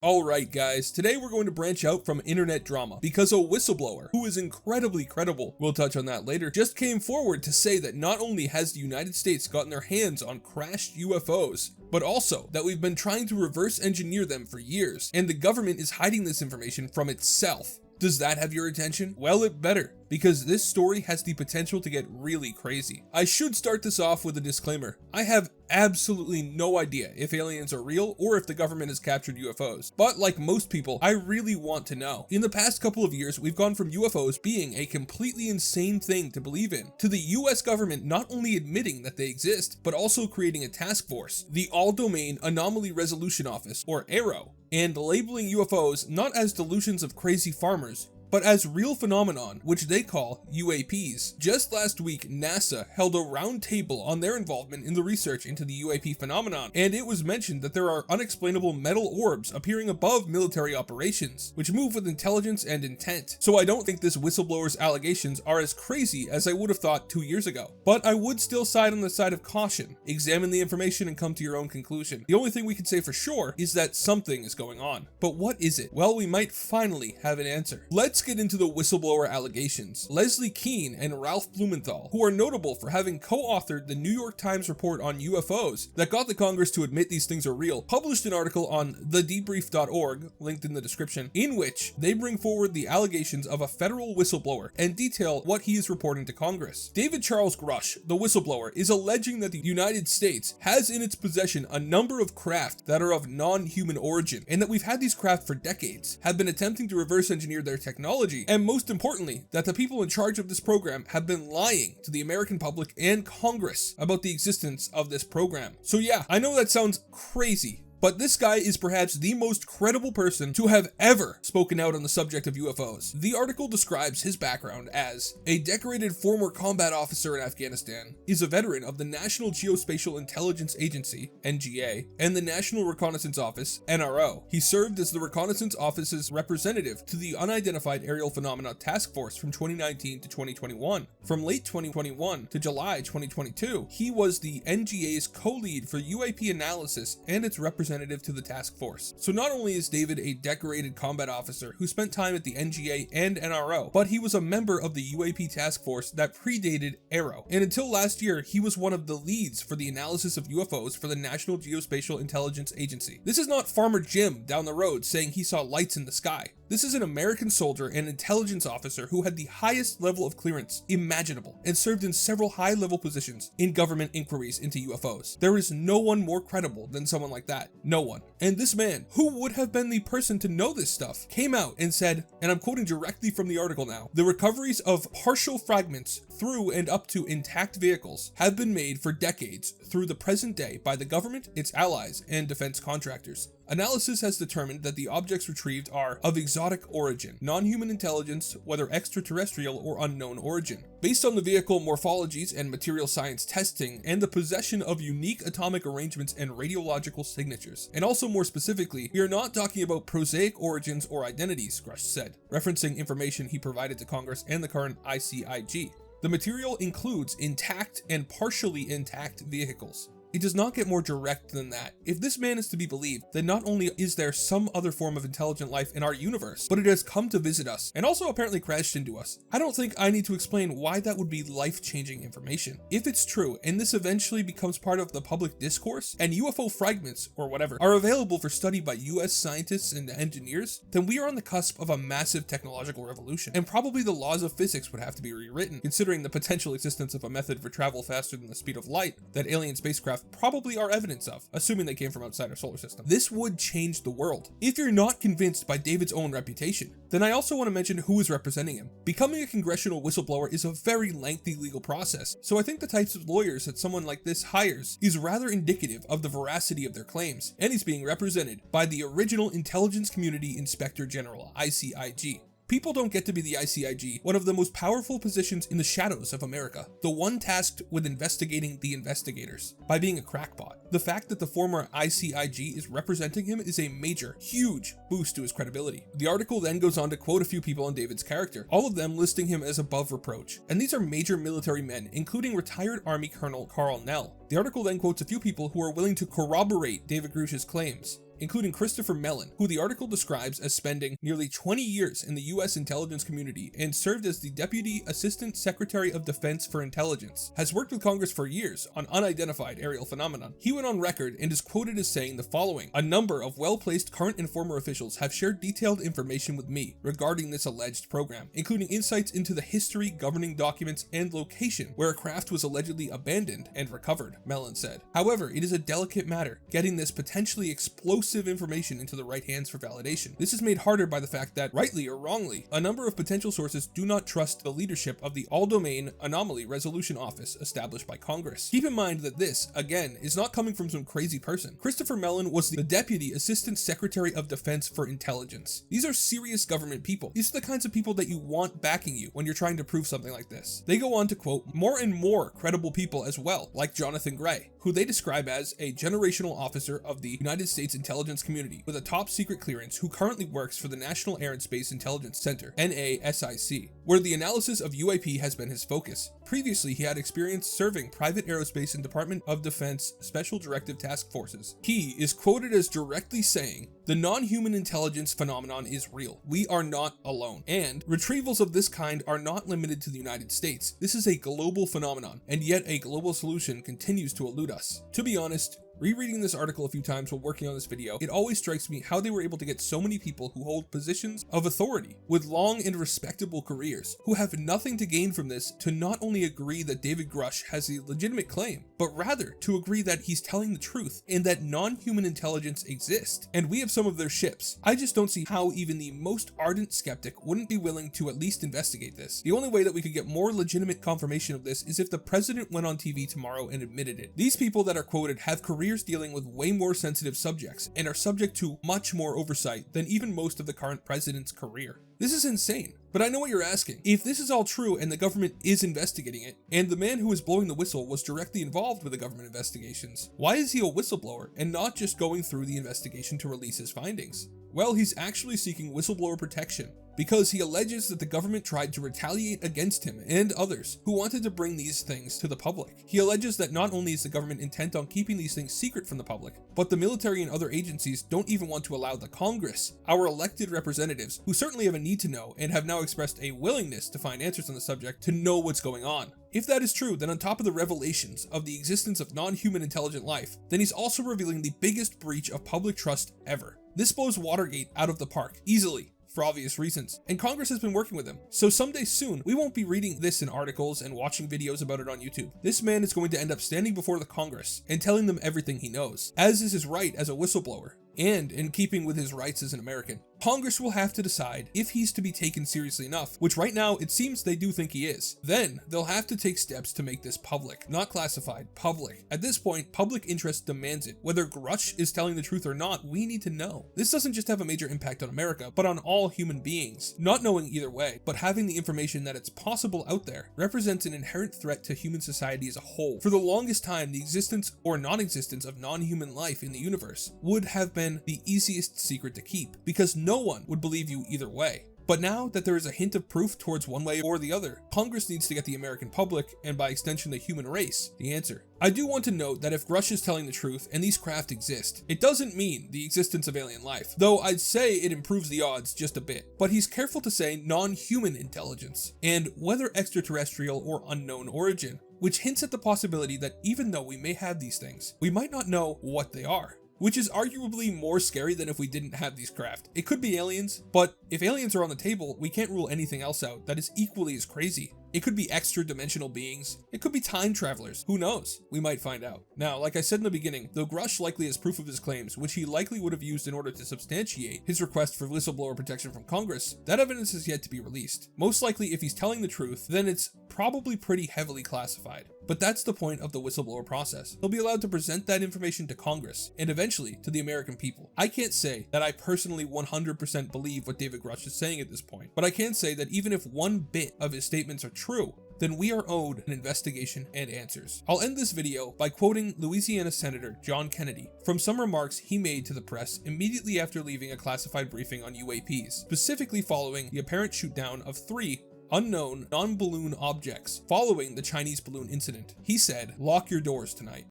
Alright guys, today we're going to branch out from internet drama because a whistleblower, who is incredibly credible, we'll touch on that later, just came forward to say that not only has the United States gotten their hands on crashed UFOs, but also that we've been trying to reverse engineer them for years, and the government is hiding this information from itself. Does that have your attention? Well, it better, because this story has the potential to get really crazy. I should start this off with a disclaimer. I have absolutely no idea if aliens are real or if the government has captured UFOs. But like most people, I really want to know. In the past couple of years, we've gone from UFOs being a completely insane thing to believe in, to the US government not only admitting that they exist, but also creating a task force, the All-Domain Anomaly Resolution Office, or AARO, and labeling UFOs not as delusions of crazy farmers, but as real phenomenon, which they call UAPs. Just last week, NASA held a round table on their involvement in the research into the UAP phenomenon, and it was mentioned that there are unexplainable metal orbs appearing above military operations, which move with intelligence and intent. So I don't think this whistleblower's allegations are as crazy as I would have thought 2 years ago. But I would still side on the side of caution. Examine the information and come to your own conclusion. The only thing we can say for sure is that something is going on. But what is it? Well, we might finally have an answer. Let's get into the whistleblower allegations. Leslie Kean and Ralph Blumenthal, who are notable for having co-authored the New York Times report on UFOs that got the Congress to admit these things are real, published an article on thedebrief.org, linked in the description, in which they bring forward the allegations of a federal whistleblower and detail what he is reporting to Congress. David Charles Grusch, the whistleblower, is alleging that the United States has in its possession a number of craft that are of non-human origin, and that we've had these craft for decades, have been attempting to reverse engineer their technology, and most importantly, that the people in charge of this program have been lying to the American public and Congress about the existence of this program. So yeah, I know that sounds crazy, but this guy is perhaps the most credible person to have ever spoken out on the subject of UFOs. The article describes his background as a decorated former combat officer in Afghanistan, is a veteran of the National Geospatial-Intelligence Agency, NGA, and the National Reconnaissance Office, NRO. He served as the Reconnaissance Office's representative to the Unidentified Aerial Phenomena Task Force from 2019 to 2021. From late 2021 to July 2022, he was the NGA's co-lead for UAP analysis and its representative to the task force. So not only is David a decorated combat officer who spent time at the NGA and NRO, but he was a member of the UAP task force that predated AARO. And until last year, he was one of the leads for the analysis of UFOs for the National Geospatial-Intelligence Agency. This is not Farmer Jim down the road saying he saw lights in the sky. This is an American soldier and intelligence officer who had the highest level of clearance imaginable and served in several high-level positions in government inquiries into UFOs. There is no one more credible than someone like that. No one. And this man, who would have been the person to know this stuff, came out and said, and I'm quoting directly from the article now, "The recoveries of partial fragments through and up to intact vehicles have been made for decades through the present day by the government, its allies, and defense contractors. Analysis has determined that the objects retrieved are of exotic origin, non-human intelligence, whether extraterrestrial or unknown origin. Based on the vehicle morphologies and material science testing, and the possession of unique atomic arrangements and radiological signatures. And also more specifically, we are not talking about prosaic origins or identities," Grusch said, referencing information he provided to Congress and the current ICIG. The material includes intact and partially intact vehicles. It does not get more direct than that. If this man is to be believed, then not only is there some other form of intelligent life in our universe, but it has come to visit us, and also apparently crashed into us. I don't think I need to explain why that would be life-changing information. If it's true, and this eventually becomes part of the public discourse, and UFO fragments, or whatever, are available for study by US scientists and engineers, then we are on the cusp of a massive technological revolution, and probably the laws of physics would have to be rewritten, considering the potential existence of a method for travel faster than the speed of light that alien spacecraft probably are evidence of, assuming they came from outside our solar system. This would change the world. If you're not convinced by David's own reputation, then I also want to mention who is representing him. Becoming a congressional whistleblower is a very lengthy legal process, so I think the types of lawyers that someone like this hires is rather indicative of the veracity of their claims, and he's being represented by the original Intelligence Community Inspector General, ICIG. People don't get to be the ICIG, one of the most powerful positions in the shadows of America, the one tasked with investigating the investigators, by being a crackpot. The fact that the former ICIG is representing him is a major, huge boost to his credibility. The article then goes on to quote a few people on David's character, all of them listing him as above reproach. And these are major military men, including retired Army Colonel Carl Nell. The article then quotes a few people who are willing to corroborate David Grusch's claims. including Christopher Mellon, who the article describes as spending nearly 20 years in the US intelligence community and served as the Deputy Assistant Secretary of Defense for Intelligence, has worked with Congress for years on unidentified aerial phenomena. He went on record and is quoted as saying the following: "A number of well-placed current and former officials have shared detailed information with me regarding this alleged program, including insights into the history, governing documents, and location where a craft was allegedly abandoned and recovered," Mellon said. However, it is a delicate matter getting this potentially explosive information into the right hands for validation. This is made harder by the fact that, rightly or wrongly, a number of potential sources do not trust the leadership of the All-Domain Anomaly Resolution Office established by Congress. Keep in mind that this, again, is not coming from some crazy person. Christopher Mellon was the Deputy Assistant Secretary of Defense for Intelligence. These are serious government people. These are the kinds of people that you want backing you when you're trying to prove something like this. They go on to quote more and more credible people as well, like Jonathon Grey, who they describe as a generational officer of the United States intelligence community with a top secret clearance who currently works for the National Air and Space Intelligence Center, NASIC, where the analysis of UAP has been his focus. Previously, he had experience serving private aerospace and Department of Defense Special Directive Task Forces. He is quoted as directly saying, "The non-human intelligence phenomenon is real. We are not alone. And retrievals of this kind are not limited to the United States. This is a global phenomenon, and yet a global solution continues to elude us." To be honest, rereading this article a few times while working on this video, it always strikes me how they were able to get so many people who hold positions of authority with long and respectable careers, who have nothing to gain from this, to not only agree that David Grusch has a legitimate claim, but rather to agree that he's telling the truth and that non-human intelligence exists, and we have some of their ships. I just don't see how even the most ardent skeptic wouldn't be willing to at least investigate this. The only way that we could get more legitimate confirmation of this is if the president went on TV tomorrow and admitted it. These people that are quoted have careers dealing with way more sensitive subjects and are subject to much more oversight than even most of the current president's career. This is insane. But I know what you're asking. If this is all true and the government is investigating it, and the man who is blowing the whistle was directly involved with the government investigations, why is he a whistleblower and not just going through the investigation to release his findings? Well, he's actually seeking whistleblower protection because he alleges that the government tried to retaliate against him and others who wanted to bring these things to the public. He alleges that not only is the government intent on keeping these things secret from the public, but the military and other agencies don't even want to allow the Congress, our elected representatives, who certainly have a need to know and have now expressed a willingness to find answers on the subject, to know what's going on. If that is true, then on top of the revelations of the existence of non-human intelligent life, then he's also revealing the biggest breach of public trust ever. This blows Watergate out of the park, easily, for obvious reasons, and Congress has been working with him. So someday soon, we won't be reading this in articles and watching videos about it on YouTube. This man is going to end up standing before the Congress and telling them everything he knows, as is his right as a whistleblower, and in keeping with his rights as an American. Congress will have to decide if he's to be taken seriously enough, which right now it seems they do think he is. Then they'll have to take steps to make this public, not classified, public. At this point, public interest demands it. Whether Grusch is telling the truth or not, we need to know. This doesn't just have a major impact on America, but on all human beings. Not knowing either way, but having the information that it's possible out there, represents an inherent threat to human society as a whole. For the longest time, the existence or non-existence of non-human life in the universe would have been the easiest secret to keep, because no one would believe you either way. But now that there is a hint of proof towards one way or the other, Congress needs to get the American public, and by extension the human race, the answer. I do want to note that if Grusch is telling the truth and these craft exist, it doesn't mean the existence of alien life, though I'd say it improves the odds just a bit. But he's careful to say non-human intelligence, and whether extraterrestrial or unknown origin, which hints at the possibility that even though we may have these things, we might not know what they are. Which is arguably more scary than if we didn't have these craft. It could be aliens, but if aliens are on the table, we can't rule anything else out that is equally as crazy. It could be extra-dimensional beings. It could be time travelers. Who knows? We might find out. Now, like I said in the beginning, though Grusch likely has proof of his claims, which he likely would have used in order to substantiate his request for whistleblower protection from Congress, that evidence is yet to be released. Most likely, if he's telling the truth, then it's probably pretty heavily classified. But that's the point of the whistleblower process. He'll be allowed to present that information to Congress, and eventually to the American people. I can't say that I personally 100% believe what David Grusch is saying at this point, but I can say that even if one bit of his statements are true, then we are owed an investigation and answers. I'll end this video by quoting Louisiana Senator John Kennedy from some remarks he made to the press immediately after leaving a classified briefing on UAPs, specifically following the apparent shootdown of 3 unknown non-balloon objects following the Chinese balloon incident. He said, "Lock your doors tonight."